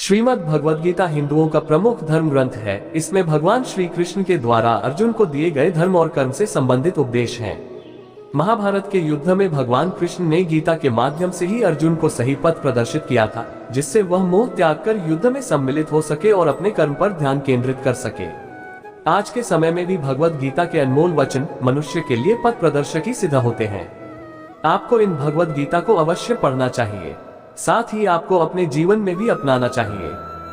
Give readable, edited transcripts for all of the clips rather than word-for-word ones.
श्रीमद् भगवद गीता हिंदुओं का प्रमुख धर्म ग्रंथ है। इसमें भगवान श्री कृष्ण के द्वारा अर्जुन को दिए गए धर्म और कर्म से संबंधित उपदेश हैं। महाभारत के युद्ध में भगवान कृष्ण ने गीता के माध्यम से ही अर्जुन को सही पथ प्रदर्शित किया था, जिससे वह मोह त्याग कर युद्ध में सम्मिलित हो सके और अपने कर्म पर ध्यान केंद्रित कर सके। आज के समय में भी भगवद गीता के अनमोल वचन मनुष्य के लिए पथ प्रदर्शक ही सिद्ध होते हैं। आपको इन भगवद गीता को अवश्य पढ़ना चाहिए, साथ ही आपको अपने जीवन में भी अपनाना चाहिए।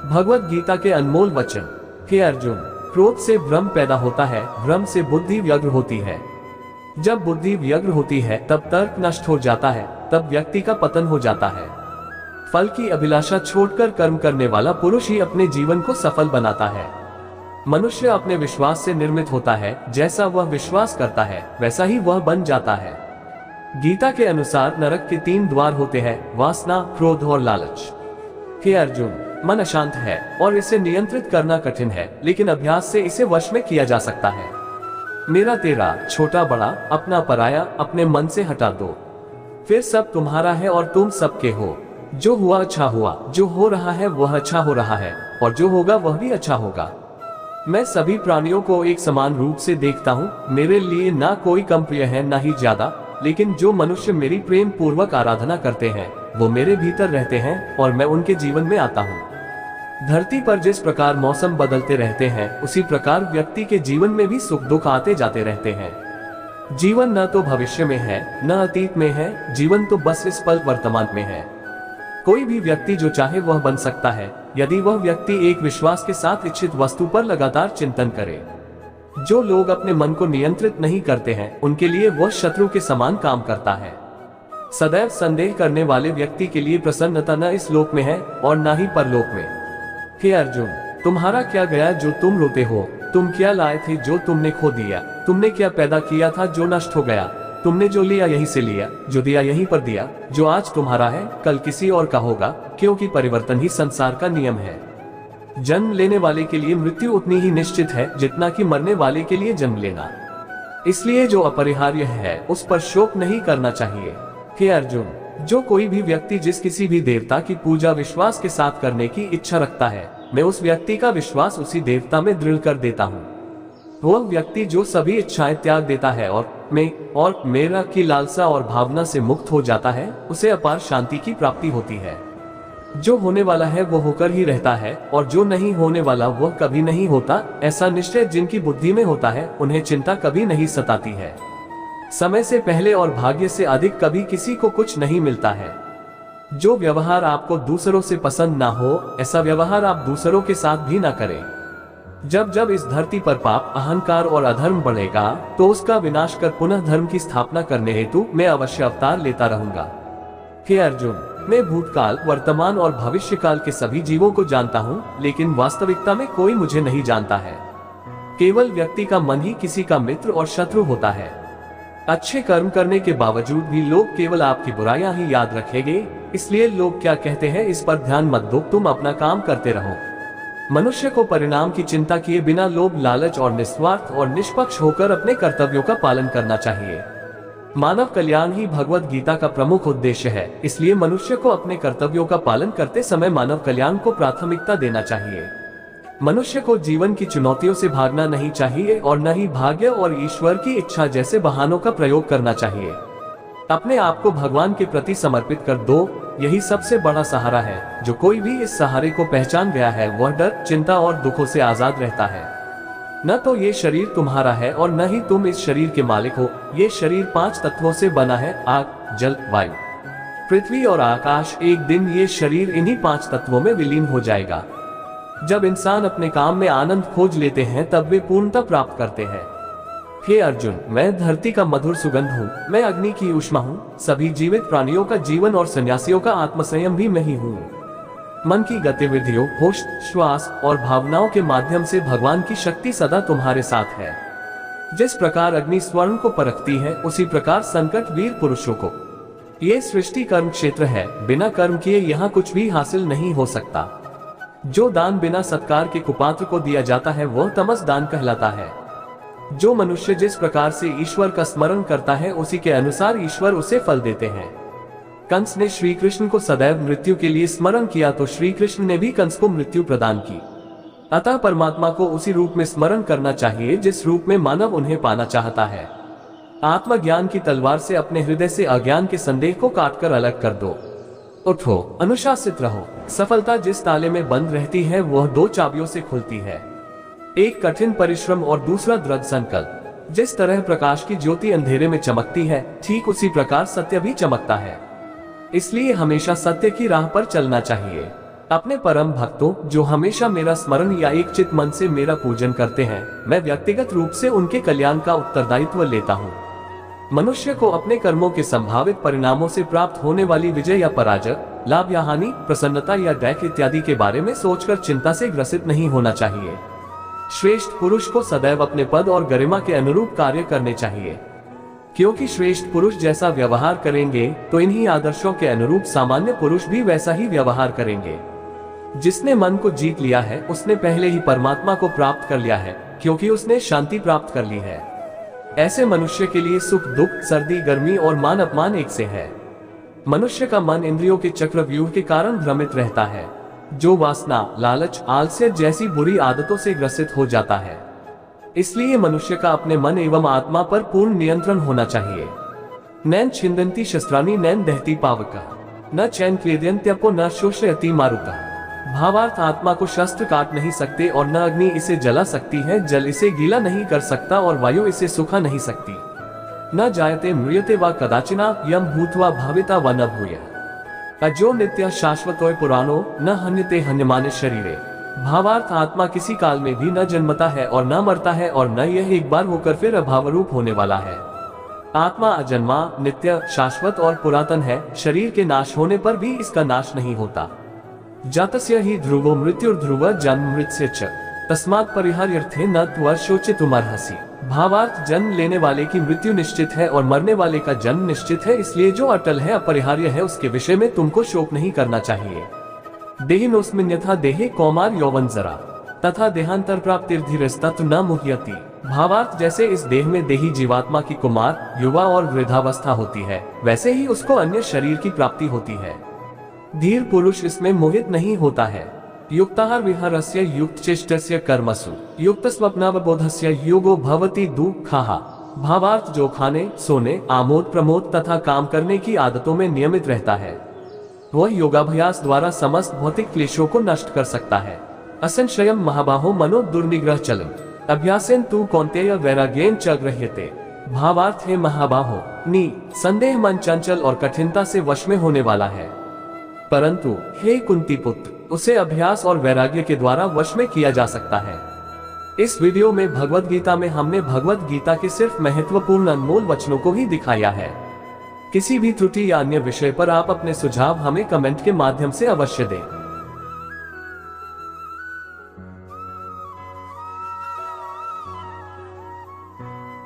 भगवद गीता के अनमोल वचन। हे अर्जुन, क्रोध से भ्रम पैदा होता है, भ्रम से बुद्धि व्यग्र होती है। जब बुद्धि व्यग्र होती है तब तर्क नष्ट हो जाता है, तब व्यक्ति का पतन हो जाता है। फल की अभिलाषा छोड़कर कर्म करने वाला पुरुष ही अपने जीवन को सफल बनाता है। मनुष्य अपने विश्वास से निर्मित होता है, जैसा वह विश्वास करता है वैसा ही वह बन जाता है। गीता के अनुसार नरक के 3 द्वार होते हैं, वासना, क्रोध और लालच। हे अर्जुन, मन अशांत है और इसे नियंत्रित करना कठिन है, लेकिन अभ्यास से इसे वश में किया जा सकता है। मेरा तेरा, छोटा बड़ा, अपना पराया अपने मन से हटा दो, फिर सब तुम्हारा है और तुम सबके हो। जो हुआ अच्छा हुआ, जो हो रहा है वह अच्छा हो रहा है, और जो होगा वह भी अच्छा होगा। मैं सभी प्राणियों को एक समान रूप से देखता हूँ। मेरे लिए ना कोई कम प्रिय है ना ही ज्यादा, लेकिन जो मनुष्य मेरी प्रेम पूर्वक आराधना करते हैं वो मेरे भीतर रहते हैं और मैं उनके जीवन में आता हूँ। धरती पर जिस प्रकार मौसम बदलते रहते हैं, उसी प्रकार व्यक्ति के जीवन में भी सुख दुख आते जाते रहते हैं। जीवन न तो भविष्य में है न अतीत में है, जीवन तो बस इस पल वर्तमान में है। कोई भी व्यक्ति जो चाहे वह बन सकता है, यदि वह व्यक्ति एक विश्वास के साथ इच्छित वस्तु पर लगातार चिंतन करे। जो लोग अपने मन को नियंत्रित नहीं करते हैं, उनके लिए वह शत्रु के समान काम करता है। सदैव संदेह करने वाले व्यक्ति के लिए प्रसन्नता न इस लोक में है और न ही परलोक में। हे अर्जुन, तुम्हारा क्या गया जो तुम रोते हो? तुम क्या लाए थे जो तुमने खो दिया? तुमने क्या पैदा किया था जो नष्ट हो गया? तुमने जो लिया यहीं से लिया, जो दिया यहीं पर दिया। जो आज तुम्हारा है कल किसी और का होगा, क्योंकि परिवर्तन ही संसार का नियम है। जन्म लेने वाले के लिए मृत्यु उतनी ही निश्चित है जितना कि मरने वाले के लिए जन्म लेना। इसलिए जो अपरिहार्य है उस पर शोक नहीं करना चाहिए। हे अर्जुन, जो कोई भी व्यक्ति जिस किसी भी देवता की पूजा विश्वास के साथ करने की इच्छा रखता है, मैं उस व्यक्ति का विश्वास उसी देवता में दृढ़ कर देता हूँ। वह व्यक्ति जो सभी इच्छाएं त्याग देता है और मैं और मेरा की लालसा और भावना से मुक्त हो जाता है, उसे अपार शांति की प्राप्ति होती है। जो होने वाला है वो होकर ही रहता है और जो नहीं होने वाला वह कभी नहीं होता। ऐसा निश्चय जिनकी बुद्धि में होता है उन्हें चिंता कभी नहीं सताती है। समय से पहले और भाग्य से अधिक कभी किसी को कुछ नहीं मिलता है। जो व्यवहार आपको दूसरों से पसंद ना हो, ऐसा व्यवहार आप दूसरों के साथ भी ना करें। जब जब इस धरती पर पाप, अहंकार और अधर्म बढ़ेगा तो उसका विनाश कर पुनः धर्म की स्थापना करने हेतु मैं अवश्य अवतार लेता रहूंगा। हे अर्जुन, मैं भूतकाल, वर्तमान और भविष्य काल के सभी जीवों को जानता हूँ, लेकिन वास्तविकता में कोई मुझे नहीं जानता है। केवल व्यक्ति का मन ही किसी का मित्र और शत्रु होता है। अच्छे कर्म करने के बावजूद भी लोग केवल आपकी बुराइयां ही याद रखेंगे, इसलिए लोग क्या कहते हैं इस पर ध्यान मत दो, तुम अपना काम करते रहो। मनुष्य को परिणाम की चिंता किए बिना लोभ, लालच और निस्वार्थ और निष्पक्ष होकर अपने कर्तव्यों का पालन करना चाहिए। मानव कल्याण ही भगवद गीता का प्रमुख उद्देश्य है, इसलिए मनुष्य को अपने कर्तव्यों का पालन करते समय मानव कल्याण को प्राथमिकता देना चाहिए। मनुष्य को जीवन की चुनौतियों से भागना नहीं चाहिए और न ही भाग्य और ईश्वर की इच्छा जैसे बहानों का प्रयोग करना चाहिए। अपने आप को भगवान के प्रति समर्पित कर दो, यही सबसे बड़ा सहारा है। जो कोई भी इस सहारे को पहचान गया है वह डर, चिंता और दुखों से आजाद रहता है। न तो ये शरीर तुम्हारा है और न ही तुम इस शरीर के मालिक हो। ये शरीर 5 तत्वों से बना है, आग, जल, वायु, पृथ्वी और आकाश। एक दिन ये शरीर इन्हीं 5 तत्वों में विलीन हो जाएगा। जब इंसान अपने काम में आनंद खोज लेते हैं तब वे पूर्णता प्राप्त करते हैं। हे अर्जुन, मैं धरती का मधुर सुगंध हूँ, मैं अग्नि की ऊष्मा हूँ, सभी जीवित प्राणियों का जीवन और सन्यासियों का आत्मसंयम भी मैं ही हूँ। मन की गतिविधियों, होश, श्वास और भावनाओं के माध्यम से भगवान की शक्ति सदा तुम्हारे साथ है। जिस प्रकार अग्नि स्वर्ण को परखती है, उसी प्रकार संकट वीर पुरुषों को। ये सृष्टि कर्म क्षेत्र है, बिना कर्म किए यहाँ कुछ भी हासिल नहीं हो सकता। जो दान बिना सत्कार के कुपात्र को दिया जाता है वह तमस दान कहलाता है। जो मनुष्य जिस प्रकार से ईश्वर का स्मरण करता है उसी के अनुसार ईश्वर उसे फल देते हैं। कंस ने श्री कृष्ण को सदैव मृत्यु के लिए स्मरण किया तो श्री कृष्ण ने भी कंस को मृत्यु प्रदान की। अतः परमात्मा को उसी रूप में स्मरण करना चाहिए जिस रूप में मानव उन्हें पाना चाहता है। आत्मज्ञान की तलवार से अपने हृदय से अज्ञान के संदेह को काटकर अलग कर दो। उठो, अनुशासित रहो। सफलता जिस ताले में बंद रहती है वह दो चाबियों से खुलती है, एक कठिन परिश्रम और दूसरा दृढ़ संकल्प। जिस तरह प्रकाश की ज्योति अंधेरे में चमकती है, ठीक उसी प्रकार सत्य भी चमकता है। इसलिए हमेशा सत्य की राह पर चलना चाहिए। अपने परम भक्तों जो हमेशा मेरा स्मरण या एक चित मन से मेरा पूजन करते हैं, मैं व्यक्तिगत रूप से उनके कल्याण का उत्तरदायित्व लेता हूँ। मनुष्य को अपने कर्मों के संभावित परिणामों से प्राप्त होने वाली विजय या पराजय, लाभ या हानि, प्रसन्नता या दैख इत्यादि के बारे में सोचकर चिंता से ग्रसित नहीं होना चाहिए। श्रेष्ठ पुरुष को सदैव अपने पद और गरिमा के अनुरूप कार्य करने चाहिए, क्योंकि श्रेष्ठ पुरुष जैसा व्यवहार करेंगे तो इन्हीं आदर्शों के अनुरूप सामान्य पुरुष भी वैसा ही व्यवहार करेंगे। जिसने मन को जीत लिया है उसने पहले ही परमात्मा को प्राप्त कर लिया है, क्योंकि उसने शांति प्राप्त कर ली है। ऐसे मनुष्य के लिए सुख दुख, सर्दी गर्मी और मान अपमान एक से है। मनुष्य का मन इंद्रियों के चक्रव्यूह के कारण भ्रमित रहता है, जो वासना, लालच, आलस्य जैसी बुरी आदतों से ग्रसित हो जाता है। इसलिए मनुष्य का अपने मन एवं आत्मा पर पूर्ण नियंत्रण होना चाहिए। नैन छिन्दन्ति शस्त्राणि नैन दहति पावकः, न चैन क्लेदयन्त्यपो न शोषयति मारुतः। भावार्थ, आत्मा को शस्त्र काट नहीं सकते और न अग्नि इसे जला सकती है, जल इसे गीला नहीं कर सकता और वायु इसे सुखा नहीं सकती। न जायते म्रियते वा कदाचिना यम भूत्वा भाविता व न भूयः। अजो नित्य शाश्वतोय पुराणो न हन्यते हन्यमाने शरीरे। भावार्थ, आत्मा किसी काल में भी न जन्मता है और न मरता है और न यह एक बार होकर फिर अभाव रूप होने वाला है। आत्मा अजन्मा, नित्य, शाश्वत और पुरातन है। शरीर के नाश होने पर भी इसका नाश नहीं होता। जातस्य ही ध्रुवो मृत्युर्ध्रुव जन्म मृत्स्य च तस्मात् परिहार्यर्थे न त्वं शोचितुमर्हसि। भावार्थ, जन्म लेने वाले की मृत्यु निश्चित है और मरने वाले का जन्म निश्चित है, इसलिए जो अटल है, अपरिहार्य है, उसके विषय में तुमको शोक नहीं करना चाहिए। देहिनोऽस्मिन् यथा देहे कौमार यौवन जरा तथा देहांतर प्राप्तिर्धीरस्ततु न मुह्यति। भावार्थ, जैसे इस देह में देही जीवात्मा की कुमार, युवा और वृद्धावस्था होती है, वैसे ही उसको अन्य शरीर की प्राप्ति होती है। धीर पुरुष इसमें मोहित नहीं होता है। युक्ताहार विहारस्य युक्तचेष्टस्य कर्मसु युक्त स्वप्नावबोधस्य योगो भवति दुःखः। भावार्थ, जो खाने, सोने, आमोद प्रमोद तथा काम करने की आदतों में नियमित रहता है, वह योगाभ्यास द्वारा समस्त भौतिक क्लेशों को नष्ट कर सकता है। असंशयम महाबाहो मनो दुर्निग्रह चलम अभ्यासेन तु कौन्तेय वैराग्येन च गृह्यते। भावार्थ, है महाबाहो, संदेह मन चंचल और कठिनता से वश में होने वाला है, परंतु हे कुंती पुत्र, उसे अभ्यास और वैराग्य के द्वारा वश में किया जा सकता है। इस वीडियो में भगवत गीता में हमने भगवत गीता के सिर्फ महत्वपूर्ण अनमोल वचनों को ही दिखाया है। किसी भी त्रुटि या अन्य विषय पर आप अपने सुझाव हमें कमेंट के माध्यम से अवश्य दें।